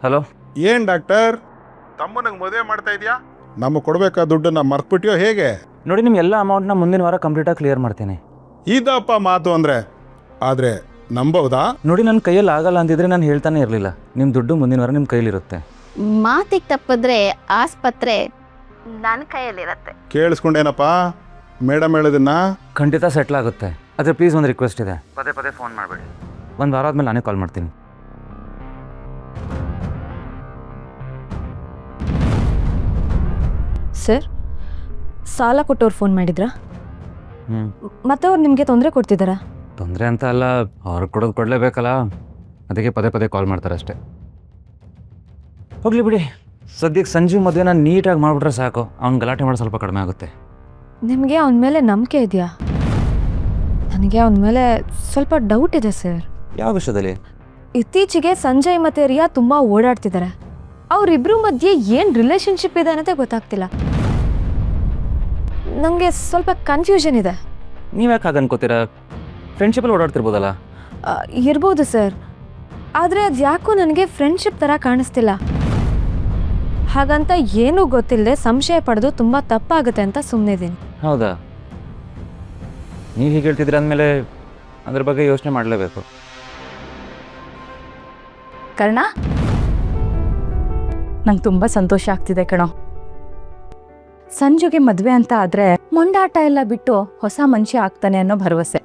Hello. ಏನ್ doctor, ತಮ್ಮನಿಗೆ ಮದುವೆ ಮಾಡ್ತಾ ಇದೆಯಾ? ನಮಗೆ ಕೊಡ್ಬೇಕಾದ ದುಡ್ಡನ್ನ ಮರ್ತ್ಬಿಟ್ಟಿಯೋ ಹೇಗೆ? ನೋಡಿ, ನಿಮ್ಮ ಎಲ್ಲ ಅಮೌಂಟ್ನ ಮುಂದಿನ ವಾರ ಕಂಪ್ಲೀಟಾಗಿ ಕ್ಲಿಯರ್ ಮಾಡ್ತೀನಿ. ಇದಪ್ಪ ಮಾತು ಅಂದರೆ. ಆದರೆ ನಂಬಹುದಾ? ನೋಡಿ, ನನ್ನ ಕೈಯಲ್ಲಿ ಆಗಲ್ಲ ಅಂತಿದ್ರೆ ನಾನು ಹೇಳ್ತಾನೆ ಇರಲಿಲ್ಲ. ನಿಮ್ಮ ದುಡ್ಡು ಮುಂದಿನ ವಾರ ನಿಮ್ಮ ಕೈಲಿರುತ್ತೆ. ಮಾತಿಗೆ ತಪ್ಪಿದ್ರೆ ಆಸ್ಪತ್ರೆ ನನ್ನ ಕೈಯಲ್ಲಿರುತ್ತೆ. ಕೇಳಿಸ್ಕೊಂಡೇನಪ್ಪ ಮೇಡಮ್ ಹೇಳೋದನ್ನ? ಖಂಡಿತ ಸೆಟ್ಲ್ ಆಗುತ್ತೆ. ಆದರೆ ಪ್ಲೀಸ್ ಒಂದು ರಿಕ್ವೆಸ್ಟ್ ಇದೆ, ಪದೇ ಪದೇ ಫೋನ್ ಮಾಡಬೇಡಿ. ಒಂದು ವಾರ ಆದಮೇಲೆ ನಾನೇ ಕಾಲ್ ಮಾಡ್ತೀನಿ. ಸರ್, ಸಾಲ ಕೊಟ್ಟವ್ರು ಫೋನ್ ಮಾಡಿದ್ರಾ? ಮತ್ತೆ ಅವ್ರು ನಿಮಗೆ ತೊಂದರೆ ಕೊಡ್ತಿದ್ದಾರಾ? ತೊಂದರೆ ಅಂತ ಅಲ್ಲ, ಅವ್ರಿಗೆ ಕೊಡೋದು ಕೊಡಲೇಬೇಕಲ್ಲ, ಅದಕ್ಕೆ ಪದೇ ಪದೇ ಕಾಲ್ ಮಾಡ್ತಾರೆ ಅಷ್ಟೇ. ಹೋಗಲಿ ಬಿಡಿ, ಸದ್ಯಕ್ಕೆ ಸಂಜು ಮದುವೆನ ನೀಟಾಗಿ ಮಾಡಿಬಿಟ್ರೆ ಸಾಕು. ಅವ್ನು ಗಲಾಟೆ ಮಾಡಿ ಸ್ವಲ್ಪ ಕಡಿಮೆ ಆಗುತ್ತೆ. ನಿಮಗೆ ಅವನ ಮೇಲೆ ನಂಬಿಕೆ ಇದೆಯಾ? ನನಗೆ ಅವನ ಮೇಲೆ ಸ್ವಲ್ಪ ಡೌಟ್ ಇದೆ ಸರ್. ಯಾವ ವಿಷಯದಲ್ಲಿ? ಇತ್ತೀಚೆಗೆ ಸಂಜಯ್ ಮತ್ತು ರಿಯಾ ತುಂಬ ಓಡಾಡ್ತಿದ್ದಾರೆ. ಅವರಿಬ್ಬರ ಮಧ್ಯೆ ಏನು ರಿಲೇಷನ್ಶಿಪ್ ಇದೆ ಅನ್ನೋದೇ ಗೊತ್ತಾಗ್ತಿಲ್ಲ. ನನಗೆ ಸ್ವಲ್ಪ ಕನ್ಫ್ಯೂಷನ್ ಇದೆ. ನೀವು ಯಾಕೆ ಹಾಗೆ ಅನ್ಕೋತೀರಾ? ಫ್ರೆಂಡ್ಶಿಪ್ಪಲ್ಲಿ ಓಡಾಡ್ತಿರ್ಬೋದಲ್ಲ. ಇರ್ಬೋದು ಸರ್, ಆದರೆ ಅದು ಯಾಕೋ ನನಗೆ ಫ್ರೆಂಡ್ಶಿಪ್ ಥರ ಕಾಣಿಸ್ತಿಲ್ಲ. ಹಾಗಂತ ಏನೂ ಗೊತ್ತಿಲ್ಲದೆ ಸಂಶಯ ಪಡೆದು ತುಂಬ ತಪ್ಪಾಗುತ್ತೆ ಅಂತ ಸುಮ್ಮನಿದ್ದೀನಿ. ಹೌದಾ? ನೀವು ಹೀಗೆ ಹೇಳ್ತಿದ್ರೆ ಅಂದಮೇಲೆ ಅದ್ರ ಬಗ್ಗೆ ಯೋಚನೆ ಮಾಡಲೇಬೇಕು. ಕರ್ಣ, ನಂಗೆ ತುಂಬ ಸಂತೋಷ ಆಗ್ತಿದೆ ಕಣೋ. ಸಂಜುಗೆ ಮದುವೆ ಅಂತ ಆದರೆ ಮೊಂಡಾಟ ಎಲ್ಲ ಬಿಟ್ಟು ಹೊಸ ಮನುಷ್ಯ ಆಗ್ತಾನೆ ಅನ್ನೋ ಭರವಸೆ.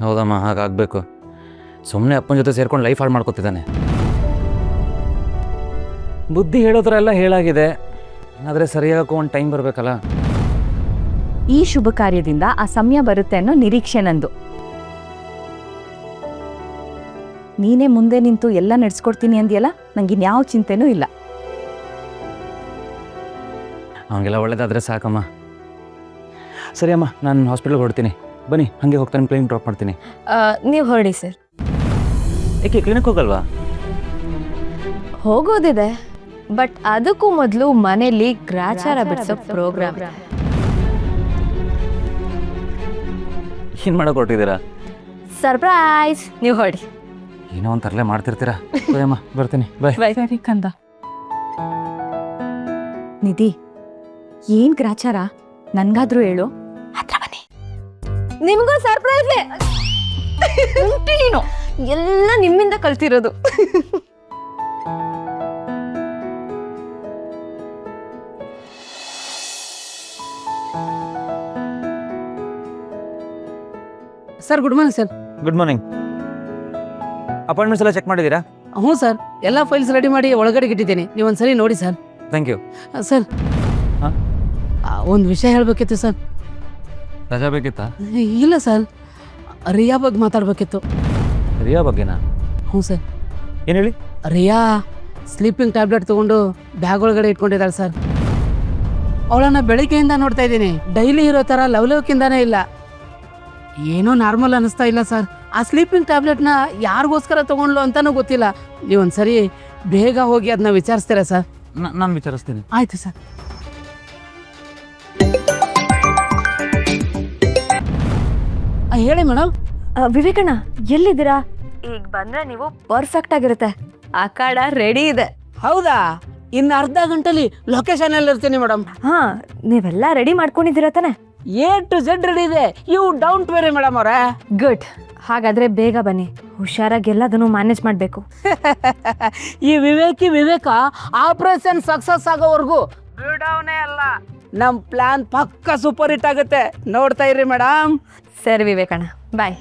ಹೌದಮ್ಮ, ಹಾಗಾಗಬೇಕು. ಸುಮ್ಮನೆ ಅಪ್ಪನ ಜೊತೆ ಸೇರ್ಕೊಂಡು ಲೈಫ್ ಹಾಳು ಮಾಡ್ಕೊತಿದ್ದಾನೆ. ಬುದ್ಧಿ ಹೇಳೋ ಥರ ಎಲ್ಲ ಹೇಳಾಗಿದೆ, ಆದರೆ ಸರಿಯಾಗಕ್ಕೂ ಒಂದು ಟೈಮ್ ಬರಬೇಕಲ್ಲ. ಈ ಶುಭ ಕಾರ್ಯದಿಂದ ಆ ಸಮಯ ಬರುತ್ತೆ ಅನ್ನೋ ನಿರೀಕ್ಷೆ ನಂದು. ನೀನೇ ಮುಂದೆ ನಿಂತು ಎಲ್ಲ ನಡೆಸ್ಕೊಡ್ತೀನಿ ಅಂದ್ಯಲ್ಲ, ನಂಗೆ ಇನ್ಯಾವ ಚಿಂತೆನೂ ಇಲ್ಲ. ಹಂಗೆಲ್ಲ ಒಳ್ಳೇದಾದರೆ ಸಾಕಮ್ಮ. ಸರಿ ಅಮ್ಮ, ನಾನು ಹಾಸ್ಪಿಟಲ್ಗೆ ಹೊಡ್ತೀನಿ. ಬನ್ನಿ, ಹಾಗೆ ಹೋಗ್ತಾನೆ, ಕ್ಲಿನಿಕ್ ಡ್ರಾಪ್ ಮಾಡ್ತೀನಿ. ನೀವು ಹೊರಡಿ ಸರ್. ಏಕೆ ಕ್ಲಿನಿಕ್ ಹೋಗಲ್ವಾ? ಹೋಗೋದಿದೆ, ಬಟ್ ಅದಕ್ಕೂ ಮೊದಲು ಮನೇಲಿ ಗ್ರಾಚಾರ ಬಿಡಿಸೋ ಪ್ರೋಗ್ರಾಮ್. ಏನು ಮಾಡೋಕೆ ಹೊರಟಿದ್ದೀರಾ? ಸರ್ಪ್ರೈಸ್, ನೀವು ಹೊರಡಿ. ಏನೋ ಒಂದು ತರಲೆ ಮಾಡ್ತಿರ್ತೀರಾ. ಅಮ್ಮ ಬರ್ತೀನಿ, ಬಾಯ್. ಸರಿ ಕಂದ. ನಿಧಿ, ಏನ್ ಗ್ರಾಚಾರ? ನನ್ಗಾದ್ರೂ ಹೇಳು. ಹತ್ರ ಬನ್ನಿ. ನಿಮಗೂ ಸರ್ಪ್ರೈಸ್. ನೀನು ಎಲ್ಲ ನಿಮ್ಮಿಂದ ಕಲ್ತಿರೋದು. Sir, good morning sir. Good morning. Appointments ಎಲ್ಲ ಚೆಕ್ ಮಾಡಿದ್ದೀರಾ? ಹ್ಞೂ ಸರ್, ಎಲ್ಲ ಫೈಲ್ಸ್ ರೆಡಿ ಮಾಡಿ ಒಳಗಡೆ ಇಟ್ಟಿದ್ದೀನಿ. ನೀವು ಒಂದ್ಸರಿ ನೋಡಿ ಸರ್. Thank you. ಸರ್, ಹಾಂ, ಒಂದು ವಿಷಯ ಹೇಳಬೇಕಿತ್ತು ಸರ್. ರಜಾ ಬೇಕಿತ್ತಾ? ಇಲ್ಲ ಸರ್, ರಿಯಾ ಬಗ್ಗೆ ಮಾತಾಡಬೇಕಿತ್ತು. ರಿಯಾ ಬಗ್ಗೆನಾ? ಹ್ಞೂ ಸರ್. ಏನು ಹೇಳಿ? ರಿಯಾ ಸ್ಲೀಪಿಂಗ್ ಟ್ಯಾಬ್ಲೆಟ್ ತೊಗೊಂಡು ಬ್ಯಾಗ್ ಒಳಗಡೆ ಇಟ್ಕೊಂಡಿದ್ದಾಳೆ ಸರ್. ಅವಳನ್ನು ಬೆಳಿಗ್ಗೆಯಿಂದ ನೋಡ್ತಾ ಇದ್ದೀನಿ. ಡೈಲಿ ಇರೋ ಥರ ಲವಲವಿಕೆಯಿಂದಾನೇ ಇಲ್ಲ. ಏನೋ ನಾರ್ಮಲ್ ಅನ್ನಿಸ್ತಾ ಇಲ್ಲ ಸರ್. ಆ ಸ್ಲೀಪಿಂಗ್ ಟ್ಯಾಬ್ಲೆಟ್ನ ಯಾರಿಗೋಸ್ಕರ ತೊಗೊಂಡ್ಲು ಅಂತಲೂ ಗೊತ್ತಿಲ್ಲ. ನೀವೊಂದ್ಸರಿ ಬೇಗ ಹೋಗಿ ಅದನ್ನ ವಿಚಾರಿಸ್ತೀರಾ ಸರ್? ನಾನು ವಿಚಾರಿಸ್ತೀನಿ. ಆಯ್ತು ಸರ್. ಹೇಳಿ ಮೇಡಮ್. ವಿವೇಕಣ್ಣ, ಎಲ್ಲಿದ್ದೀರಾ? ಈಗ ಬಂದ್ರೆ ನೀವು ಪರ್ಫೆಕ್ಟ್ ಆಗಿರುತ್ತೆ. ಆ ಕಾಡ ರೆಡಿ ಇದೆ. ಹೌದಾ? ಇನ್ನು ಅರ್ಧ ಗಂಟೆಲಿ ಲೊಕೇಶನ್ ಅಲ್ಲಿ ಇರ್ತೀನಿ ಮೇಡಮ್. ಹಾ, ನೀವೆಲ್ಲ ರೆಡಿ ಮಾಡ್ಕೊಂಡಿದ್ದೀರಾ ತಾನೆ? A to Z ರೆಡಿ ಇದೆ. ಯು ಡೋಂಟ್ ವೆರಿ ಮೇಡಮ್ ಅವರೇ. ಗುಡ್. ಹಾಗಾದ್ರೆ ಬೇಗ ಬನ್ನಿ. ಹುಷಾರಾಗಿ ಎಲ್ಲದನ್ನು ಮ್ಯಾನೇಜ್ ಮಾಡಬೇಕು. ಈ ವಿವೇಕ ಆಪರೇಷನ್ ಸಕ್ಸಸ್ ಆಗೋವರೆಗೂ ಬಿಡೋನೇ ಅಲ್ಲ. ನಮ್ಮ ಪ್ಲಾನ್ ಪಕ್ಕ ಸೂಪರ್ ಹಿಟ್ ಆಗುತ್ತೆ. ನೋಡ್ತಾ ಇರಿ ಮೇಡಮ್. ಸರಿ ವಿವೇಕಣ್ಣ, ಬಾಯ್.